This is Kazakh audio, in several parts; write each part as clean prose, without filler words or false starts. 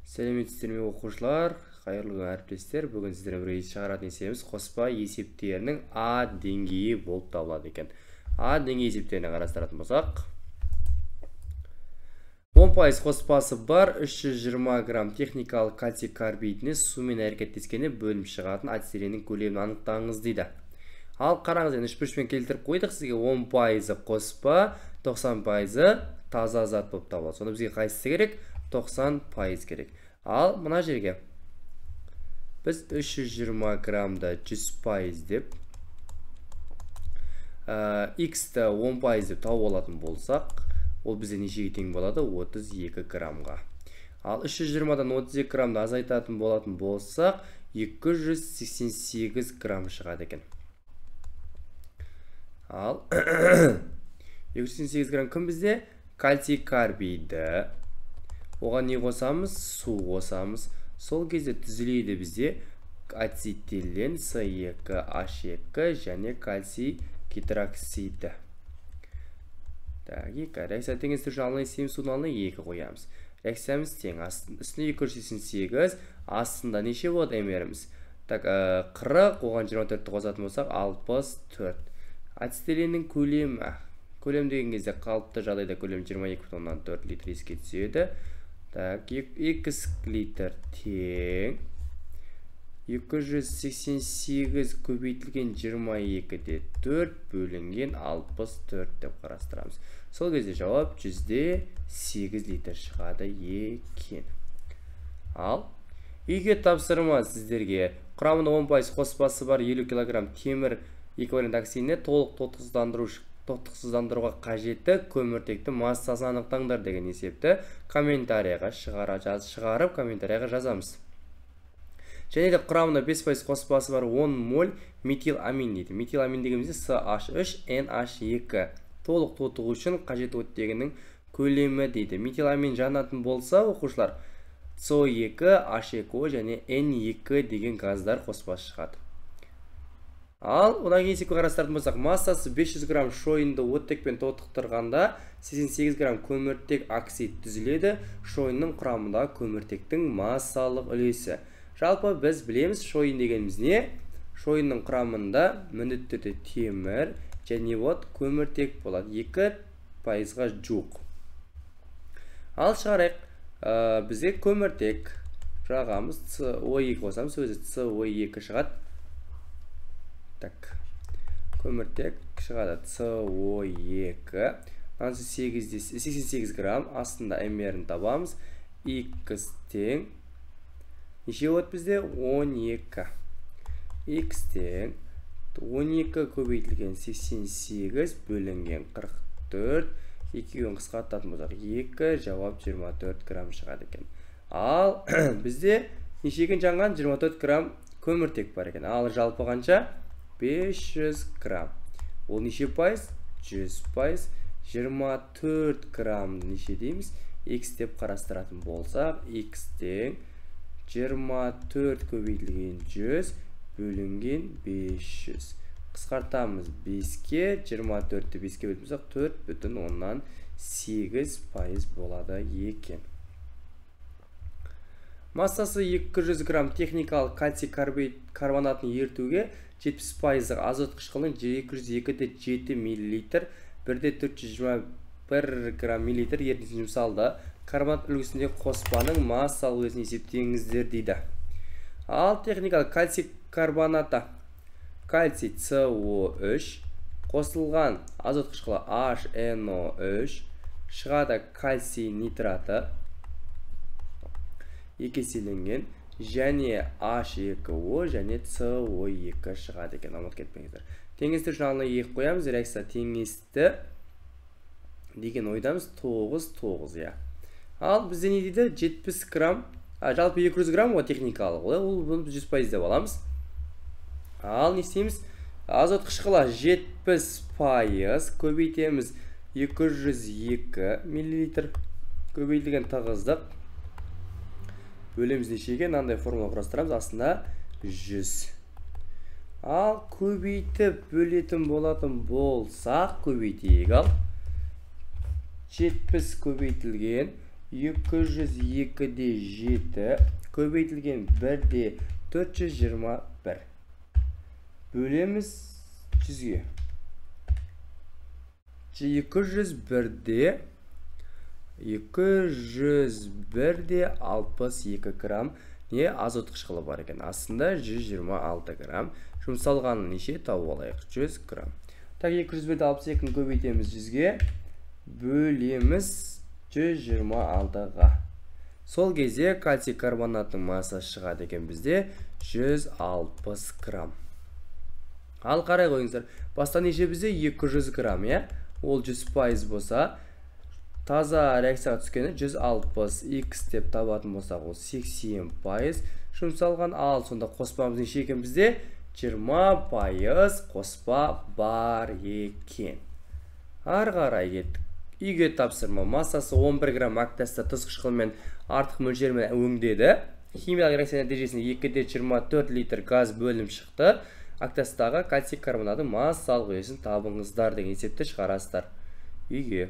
Сәлеметсіздер ме оқушылар, қайырлы әріптестер. Бүгін сіздермен бірге шығаратын есебіміз қоспа есептерінің А деңгейі болып табылады екен. А деңгей есептеріне қарастыратын болсақ, 10% қоспасы бар 320 грамм техникалық кальций карбидіне сумен әрекеттескенде бөлініп шығатын ацетиленнің көлемін анықтаңыз дейді. Ал қараңыз, енді үшбұрышпен келтіріп қойдық, сізге 10% қоспа, 90% таза зат болып табылады. Сонда бізге қайсысы керек? 90% керек. Ал мына жерге біз 320 граммда 100% деп x-ті 10% деп тауып алатын болсақ, ол бізде нешеге тең болады? 32 граммға. Ал 320-дан 32 граммды азайтатын болатын болсақ, 288 грамм шығады екен. Ал 288 грамм кім бізде? Кальций карбиді. Оған не қосамыз? Су қосамыз. Сол кезде түзілейді бізде ацетилен С2H2 және кальций гидроксиді. Реакция теңестіру жалына есем судың алына 2 қоямыз. Реакциямыз тең. Үстіне 288, астында неше болады әмеріміз? 40, оған 24-ті қосатын болсақ 64. Ацетиленнің көлемі. Көлем деген кезде қалыпты жағдайда көлем 22,4 литр еске түседі. 2 литр тең 288 көбейтілген 22-де 4 бөлінген 64 деп қарастырамыз. Сол кезде жауап 8 литр шығады екен. Ал үйге тапсырма сіздерге құрамында 10% қоспасы бар 50 кг темір эквивалент оксидіне толық тотықсыздандыруға қажетті көміртекті массасын анықтаңдар деген есепті комментарияға шығарып комментарияға жазамыз. Және де құрамында 5% қоспасы бар 10 моль метиламин дейді. Метиламин дегенімізде CH3NH2 толық тотығу үшін қажет оттегінің көлемі дейді. Метиламин жанатын болса, оқушылар CO2, H2O және N2 деген газдар қоспасы шығады. Ал одан кейін есепке қарастыратын болсақ, массасы 500 грамм шойынды оттекпен тотықтырғанда 88 грамм көміртек оксид түзіледі. Шойынның құрамында көміртектің массалық үлесі. Жалпы біз білеміз, шойын дегеніміз не? Шойынның құрамында міндетті түрде темір және көміртек болады. 2%-ға жуық. Ал шығарайық, бізде көміртек жағамыз CO2 қосамыз, өзі CO2 шығады. Көміртек шығады CO2 88 грамм, астында әмерін табамыз. X тең неше болады бізде? 12. X тең 12 көбейтілген 88 бөлінген 44. Екеуін қысқартатын болсақ 2, жауап 24 грамм шығады екен. Ал бізде нешеген жанған? 24 грамм көміртек бар екен. Ал жалпы қанша? 500 грамм. Ол неше пайыз? 100%. 24 грамм неше дейміз? X деп қарастыратын болсақ, X тең 24 көбейтілген 100 бөлінген 500. Қысқартамыз 5-ке, 24-ті 5-ке бөліп болсақ 4,8% болады екен. Массасы 200 грамм техникалық кальций карбонатын ертуге 70% азот қышқылының 202-де 7 мл, 1-де 421 грамм миллилитр ертісін жұмсалды. Карбонат үлгісінде қоспаның массалық үлесін есептеңіздер дейді. Ал техникалық кальций карбонаты кальций CO3 қосылған азот қышқылы HNO3 шығады кальций нитраты екеселенген және H2O және CO2 шығады екен. Ұмыт кетпеңіздер. Теңестіру үшін алына 2 қоямыз. Реакция теңесті деген ойдамыз 9. Ал бізде не дейді? 70 грамм, жалпы 200 грамм о техникалық. Ол 100% деп аламыз. Ал не істейміз? Азот қышқылы 70% көбейтеміз 202 мл көбейтілген тығыздық. Бөлеміз нешеге? Мынандай формула құрастырамыз. Астында 100. Ал көбейтіп бөлетін болатын болсақ, көбейтейік. Ал 70 көбейтілген 202-де 7 көбейтілген 1-де 421. Бөлеміз 100-ге. 201-де 62 грамм не азот қышқылы бар екен. Астында 126 грамм. Жұмсалғаны неше тауып алайық? 100 грамм. Так, 201-де 62-ні көбейтеміз 100-ге. Бөлеміз 126-ға. Сол кезде кальций карбонатының массасы шығады екен бізде 160 грамм. Ал қарай қойыңыздар. Баста неше бізде 200 грамм, ол 100% болса, таза реакцияға түскені 160 x деп табатын болсақ, ол 80% жұмсалған. Ал сонда қоспамыз неше екен бізде? 20% қоспа бар екен. Ары қарай кеттік. Үйге тапсырма. Массасы 11 грамм актаста тұз қышқылмен артық мөлшермен өңдеді. Химиялық реакция нәтижесінде 2-де 24 литр газ бөлім шықты. Актастағы кальций карбонаты массалық үлесін табыңыздар деген есепті шығарасыздар. Үйге.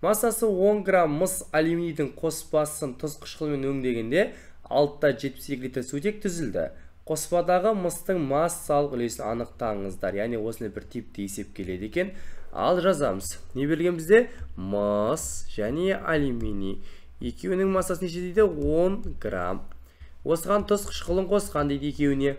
Массасы 10 грамм мыс алюминийдің қоспасын тұз қышқылмен өңдегенде 6-да 72 литр сутек түзілді. Қоспадағы мыстың массалық үлесін анықтаңыздар. Яғни осыны бір типті есеп келеді екен. Ал жазамыз. Не берген бізде? Мыс және алюминий. Екеуінің массасы неше дейді? 10 грамм. Осыған тұз қышқылын қосқан дейді екеуіне.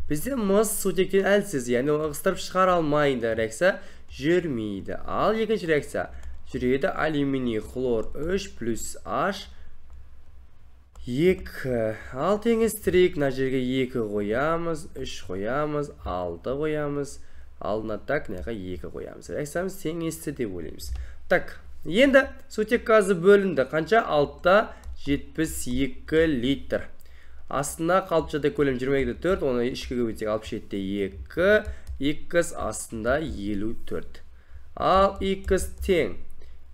Бізде мыс сутектен әлсіз, яғни ығыстырып шығара алмайды, реакция жүрмейді. Ал екінші реакция жүреді. Алюминий хлор 3 плюс H 2. Ал теңестірейік. Мына жерге 2 қоямыз, 3 қоямыз, 6 қоямыз. Алдына так, неға 2 қоямыз. Реакциямыз теңесті деп ойлаймыз. Так, енді сутек газы бөлінді. Қанша? 6-да 72 литр. Астында қалыпшада көлем 22-де 4, оны ішкі көбейтсек 67-де 2, x астында 54. Ал x тең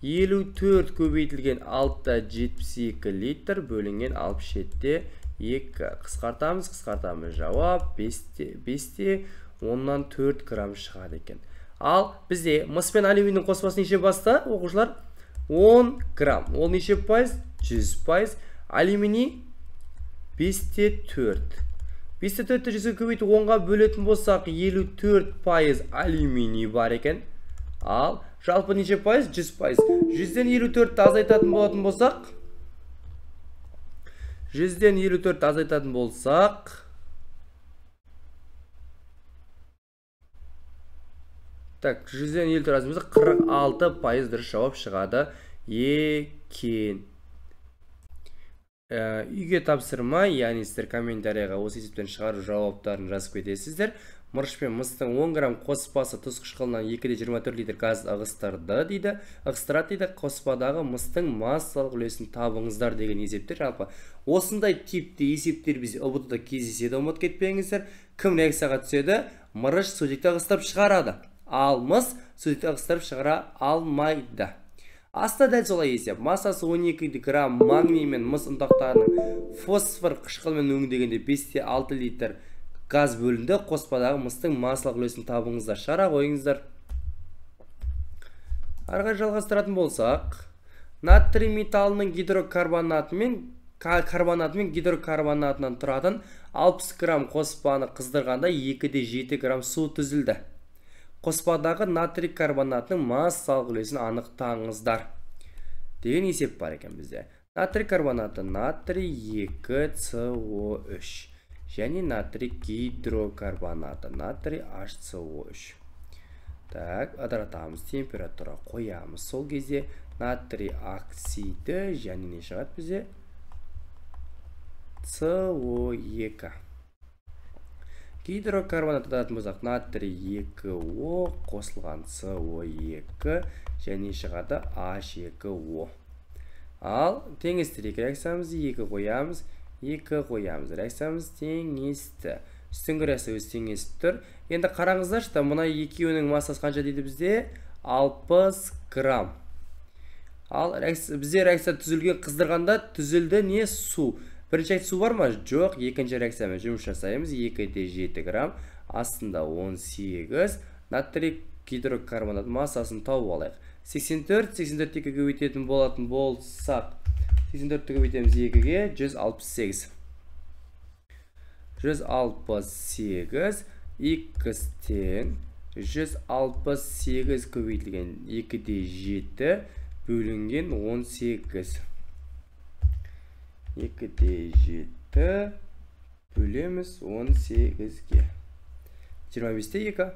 54 көбейтілген 6-да 72 литр бөлінген 67-де 2. Қысқартамыз. Жауап 5-те 10-нан 4 грамм шығады екен. Ал бізде мыс пен алюминийдің қоспасы неше баста, оқушылар? 10 грамм. Ол неше пайыз? 100%. Алюминий 5-те 4. 5-те 4-ті 100-ге көбейтіп 10-ға бөлетін болсақ, 54% алюминий бар екен. Ал жалпы неше пайыз? 100%. 100-ден 54-ті азайтатын болсақ, 100-ден 54-ті азайтатын болсақ, так, 100-ден 54 азайтатын болсақ, 46% дұрыс жауап шығады екен. Үйге тапсырма, яғни сіздер комментарияға осы есептен шығару жауаптарын жазып кетесіздер. Мырыш пен мыстың 10 грамм қоспасы тұз қышқылынан 2-де 24 литр газ ығыстырады дейді. Ығыстырады дейді. Қоспадағы мыстың массалық үлесін табыңыздар деген есептер. Жалпы осындай типті есептер бізде ұбт-да кездеседі, ұмыт кетпеңіздер. Кім реакцияға түседі? Мырыш сутекті ығыстырып шығарады. Ал мыс сутекті ығыстырып шығара алмайды. Аста дәл солай есеп. Массасы 12 грамм магний мен мыс ұнтақтарының фосфор қышқылмен өңдегенде 5-те 6 литр газ бөлінді. Қоспадағы мыстың массалық үлесін табыңыздар. Шара қойыңыздар. Арғы жалғастыратын болсақ, натрий металының гидрокарбонаты мен гидрокарбонатынан тұратын 60 грамм қоспаны қыздырғанда 2-де 7 грамм су түзілді. Қоспадағы натрий карбонатының массалық үлесін анықтаңыздар деген есеп бар екен бізде. Натрий карбонаты натрий 2CO3 және натрий гидрокарбонаты натрий HCO3. Так, ыдыратамыз, температура қоямыз. Сол кезде натрий оксиді және не шығады бізде? CO2. Гидрокарбонат ататын болсақ, натрий 2O қосылған CO2 және шығады H2O. Ал теңестірейік, реакциямыз 2 қоямыз, реакциямыз теңесті. Үстіңгі реакция өз теңесіп тұр. Енді қараңыздаршы, мұна екеуінің массасы қанша дейді бізде? 60 грамм. Ал бізде реакция түзілген қыздырғанда түзілді не? Су. Бірінші су бар ма? Жоқ. Екінші реакциямен жұмыс жасаймыз. 2-де 7 грамм. Астында 18. Натрий гидрокарбонат массасын тауып алайық. 84 2 көбейтетін болатын болсақ 84-ті көбейтеміз 2-ге 168 168 x тең 168 көбейтілген 2-де 7 бөлінген 18 2-де 7 бөлеміз 18-ге 25-те 2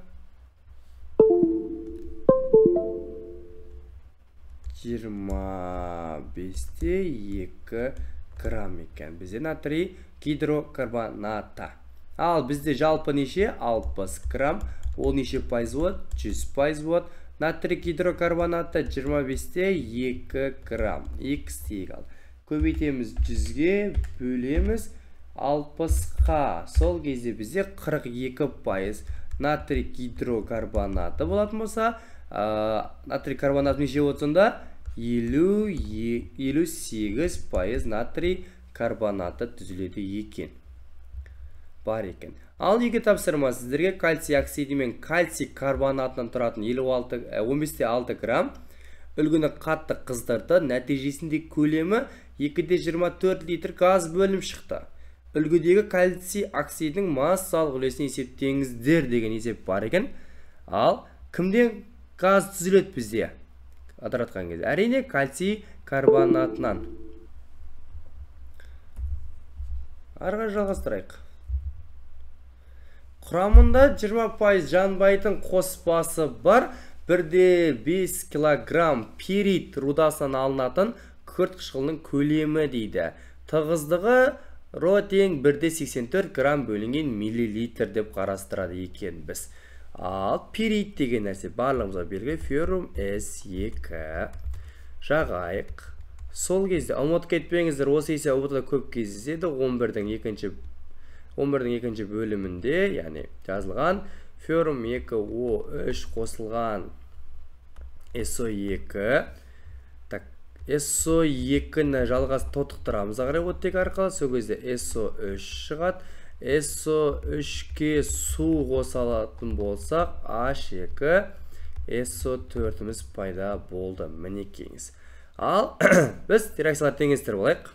25-те 2 грамм екен. Бізде натрий гидрокарбоната. Ал бізде жалпы неше? 60 грамм. Ол неше пайыз болады? 100% болады. Натрий гидрокарбоната 25-те 2 грамм. X дейік ал. Көбейтеміз 100-ге бөлеміз 60-қа. Сол кезде бізде 42% натрий гидрокарбонаты болатын болса, натрий карбонат неше болады сонда? 58% натрий карбонаты түзіледі екен. Бар екен. Ал екі тапсырма сіздерге кальций оксиді мен кальций карбонатынан тұратын 15-те 6 грамм үлгіні қатты қыздырды. Нәтижесінде көлемі 2-де 24 литр газ бөлім шықты. Үлгідегі кальций оксидінің массалық үлесін есептеңіздер деген есеп бар екен. Ал кімден газ түзіледі бізде? Атыратқан кезде. Әрине кальций карбонатынан. Арға жалғастырайық. Құрамында 20% жанбайтын қоспасы бар 1,5 килограмм пирит рудасынан алынатын күкірт қышқылының көлемі дейді. Тығыздығы ро тең 1,84 грамм бөлінген миллилитр деп қарастырады екен біз. Ал пирит деген нәрсе барлығымызға белгілі феррум S2 жағайық. Сол кезде ұмытып кетпеңіздер, осы есе ұбытыда көп кездеседі. 11-дің екінші бөлімінде, яғни жазылған феррум 2O3 қосылған SO2. SO2-ні жалғас тотықтырамыз ағырай оттек арқылы. Сол кезде SO3 шығады. SO3-ке су қосалатын болсақ, H2 SO4-іміз пайда болды. Мінекейіңіз. Ал біз реакциялар теңестер болайық.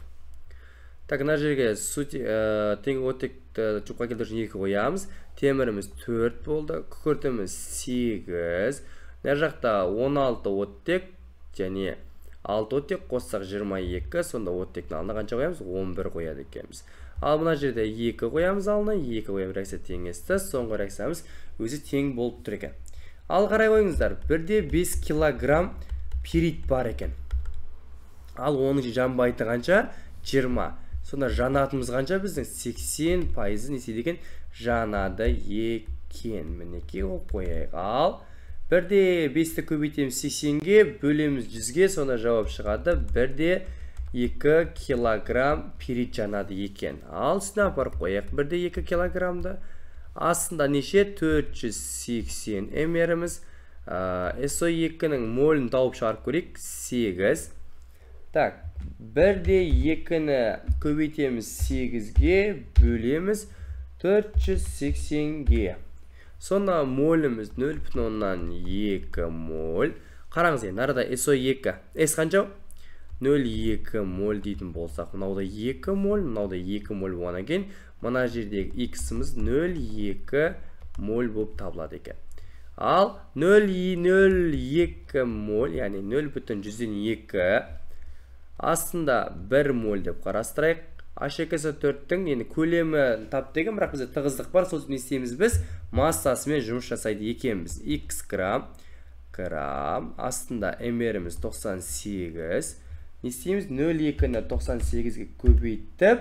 Так, мына жерге су тең оттекті жұпқа келтірушін 2 қоямыз. Теміріміз 4 болды. Күкіртіміз 8. Мына жақта 16 оттек және 6 оттек қоссақ 22. Сонда оттектің алдына қанша қоямыз? 11 қояды екенбіз. Ал мына жерде 2 қоямыз алдына, 2 қоямыз реакция теңесті. Соңғы реакциямыз өзі тең болып тұр екен. Ал қарай қойыңыздар, 1,5 килограмм пирит бар екен. Ал оның жанбайты қанша? 20. Сонда жанатымыз қанша біздің? 80% несе деген жанады екен. Мінекей ол қойайық. Ал 1,5-ті көбейтеміз 80-ге, бөлеміз 100-ге, сонда жауап шығады 1,2 килограмм пирит жанады екен. Ал үстіне апарып қояйық 1,2 килограммды. Астында неше? 480 мріміз. SO2-нің молін тауып шығарып көрейік. 8. Так, 1,2-ні көбейтеміз 8-ге, бөлеміз 480-ге. Сонда моліміз 0,2 моль. Қараңыз ең, нарада SO2. S қанша? 0,2 моль дейтін болсақ, мұнауда 2 моль, мұнауда 2 моль болғаннан кейін, мына жердегі X-іміз 0,2 моль болып табылады екен. Ал 0,02 моль, яғни 0,2 астында 1 моль деп қарастырайық. H2SO4-тің көлемі тап деген, бірақ бізде тығыздық бар, сол не істейміз біз? Массасымен жұмыс жасайды екенбіз. X грамм, астында мріміз 98. Не істейміз? 0,2-ні 98-ге көбейтіп,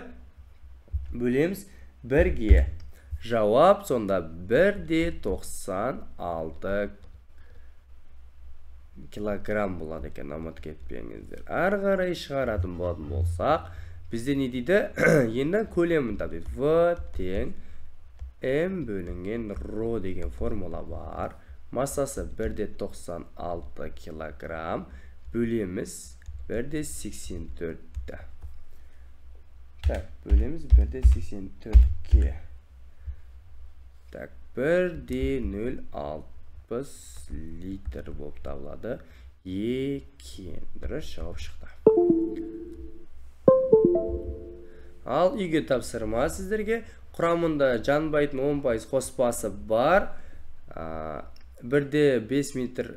бөлеміз 1-ге. Жауап сонда 1,96 килограмм болады екен, ұмытып кетпеңіздер. Ары қарай шығаратын болатын болсақ, бізде не дейді? Енді көлемін тапты. В тең М бөлінген ро деген формула бар. Массасы 1,96 килограмм. Бөлеміз 1,84. Так, бөлеміз 1,84-ке. Так, 1,060 литр болып табылады. екен. Дұрыс жауап шықты. Ал үйге тапсырма сіздерге. Құрамында жанбайтын 10% қоспасы бар. 1,5 метр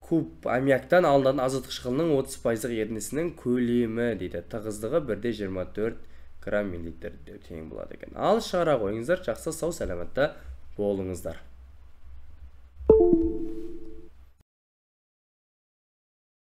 куб аммиактан алынатын азот қышқылының 30% ерітіндісінің көлемі дейді. Тығыздығы 1,24 грамм миллилитр тең болады екен. Ал шығара қойыңыздар. Жақсы, сау, сәлематта болыңыздар.